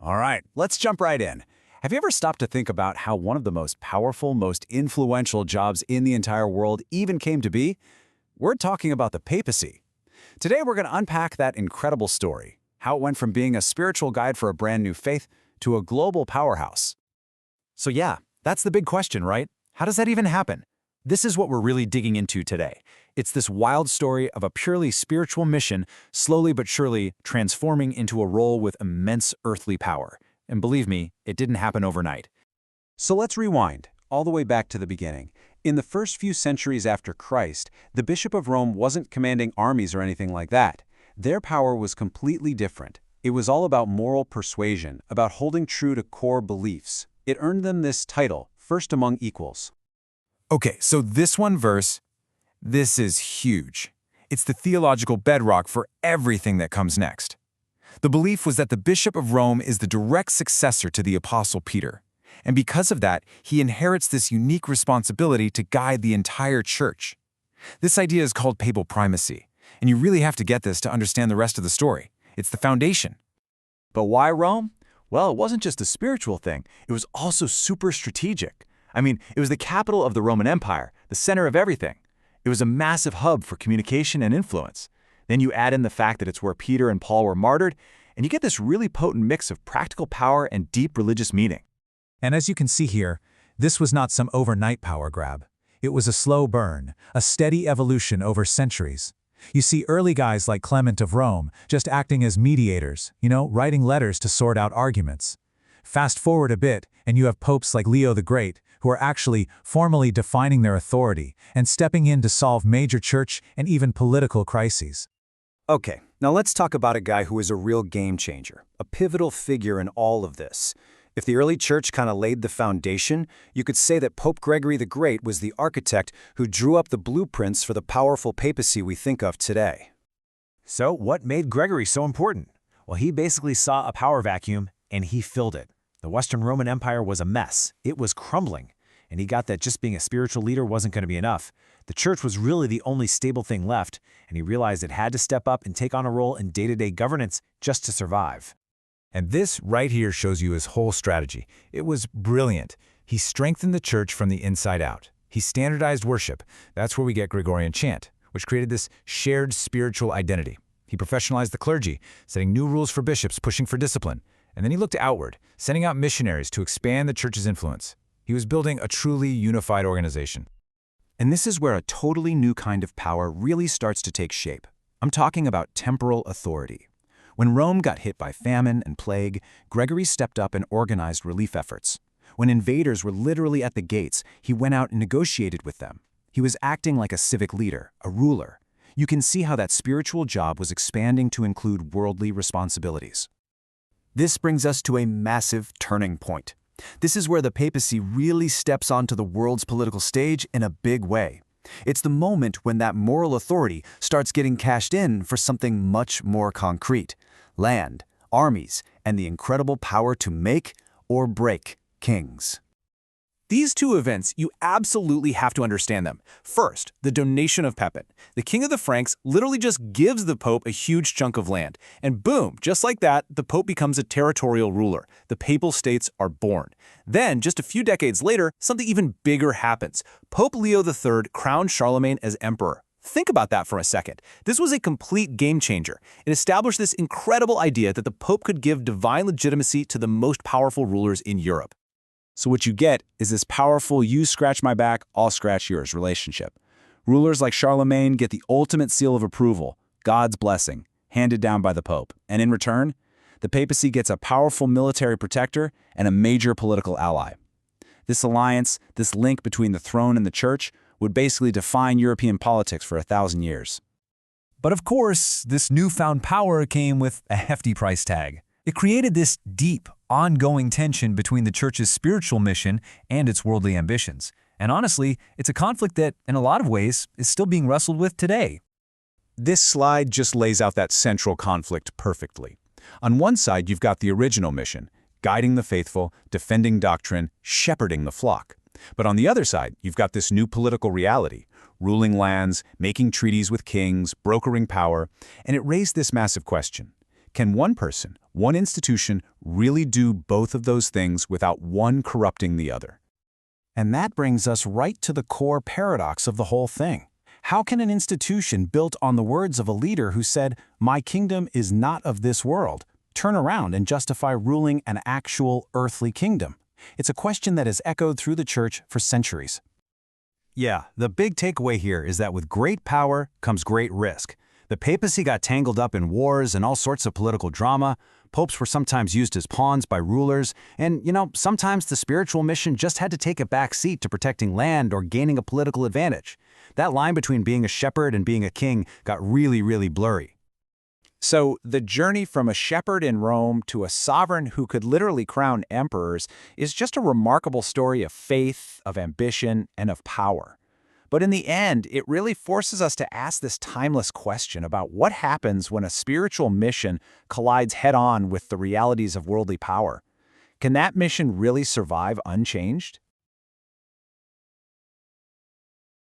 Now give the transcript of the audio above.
All right, let's jump right in. Have you ever stopped to think about how one of the most powerful, most influential jobs in the entire world even came to be? We're talking about the papacy. Today we're going to unpack that incredible story, how it went from being a spiritual guide for a brand new faith to a global powerhouse. So yeah, that's the big question, right? How does that even happen? This is what we're really digging into today. It's this wild story of a purely spiritual mission, slowly but surely transforming into a role with immense earthly power. And believe me, it didn't happen overnight. So let's rewind, all the way back to the beginning. In the first few centuries after Christ, the Bishop of Rome wasn't commanding armies or anything like that. Their power was completely different. It was all about moral persuasion, about holding true to core beliefs. It earned them this title, first among equals. Okay, so this one verse, this is huge. It's the theological bedrock for everything that comes next. The belief was that the Bishop of Rome is the direct successor to the Apostle Peter. And because of that, he inherits this unique responsibility to guide the entire church. This idea is called papal primacy, and you really have to get this to understand the rest of the story. It's the foundation. But why Rome? Well, it wasn't just a spiritual thing. It was also super strategic. It was the capital of the Roman Empire, the center of everything. It was a massive hub for communication and influence. Then you add in the fact that it's where Peter and Paul were martyred, and you get this really potent mix of practical power and deep religious meaning. And as you can see here, this was not some overnight power grab. It was a slow burn, a steady evolution over centuries. You see early guys like Clement of Rome just acting as mediators, writing letters to sort out arguments. Fast forward a bit, and you have popes like Leo the Great, who are actually formally defining their authority and stepping in to solve major church and even political crises. Okay, now let's talk about a guy who is a real game changer, a pivotal figure in all of this. If the early church kind of laid the foundation, you could say that Pope Gregory the Great was the architect who drew up the blueprints for the powerful papacy we think of today. So what made Gregory so important? Well, he basically saw a power vacuum, and he filled it. The Western Roman Empire was a mess. It was crumbling. And he got that just being a spiritual leader wasn't going to be enough. The church was really the only stable thing left, and he realized it had to step up and take on a role in day-to-day governance just to survive. And this right here shows you his whole strategy. It was brilliant. He strengthened the church from the inside out. He standardized worship. That's where we get Gregorian chant, which created this shared spiritual identity. He professionalized the clergy, setting new rules for bishops, pushing for discipline. And then he looked outward, sending out missionaries to expand the church's influence. He was building a truly unified organization. And this is where a totally new kind of power really starts to take shape. I'm talking about temporal authority. When Rome got hit by famine and plague, Gregory stepped up and organized relief efforts. When invaders were literally at the gates, he went out and negotiated with them. He was acting like a civic leader, a ruler. You can see how that spiritual job was expanding to include worldly responsibilities. This brings us to a massive turning point. This is where the papacy really steps onto the world's political stage in a big way. It's the moment when that moral authority starts getting cashed in for something much more concrete: land, armies, and the incredible power to make or break kings. These two events, you absolutely have to understand them. First, the donation of Pepin. The king of the Franks literally just gives the Pope a huge chunk of land. And boom, just like that, the Pope becomes a territorial ruler. The Papal States are born. Then, just a few decades later, something even bigger happens. Pope Leo III crowned Charlemagne as emperor. Think about that for a second. This was a complete game changer. It established this incredible idea that the Pope could give divine legitimacy to the most powerful rulers in Europe. So what you get is this powerful you scratch my back, I'll scratch yours relationship. Rulers like Charlemagne get the ultimate seal of approval, God's blessing, handed down by the Pope. And in return, the papacy gets a powerful military protector and a major political ally. This alliance, this link between the throne and the church, would basically define European politics for 1,000 years. But of course, this newfound power came with a hefty price tag. It created this deep, ongoing tension between the church's spiritual mission and its worldly ambitions. And honestly, it's a conflict that, in a lot of ways, is still being wrestled with today. This slide just lays out that central conflict perfectly. On one side, you've got the original mission, guiding the faithful, defending doctrine, shepherding the flock. But on the other side, you've got this new political reality, ruling lands, making treaties with kings, brokering power, and it raised this massive question. Can one person, one institution, really do both of those things without one corrupting the other? And that brings us right to the core paradox of the whole thing. How can an institution built on the words of a leader who said, "My kingdom is not of this world," turn around and justify ruling an actual earthly kingdom? It's a question that has echoed through the church for centuries. Yeah, the big takeaway here is that with great power comes great risk. The papacy got tangled up in wars and all sorts of political drama. Popes were sometimes used as pawns by rulers, and, sometimes the spiritual mission just had to take a back seat to protecting land or gaining a political advantage. That line between being a shepherd and being a king got really, really blurry. So the journey from a shepherd in Rome to a sovereign who could literally crown emperors is just a remarkable story of faith, of ambition, and of power. But in the end, it really forces us to ask this timeless question about what happens when a spiritual mission collides head-on with the realities of worldly power. Can that mission really survive unchanged?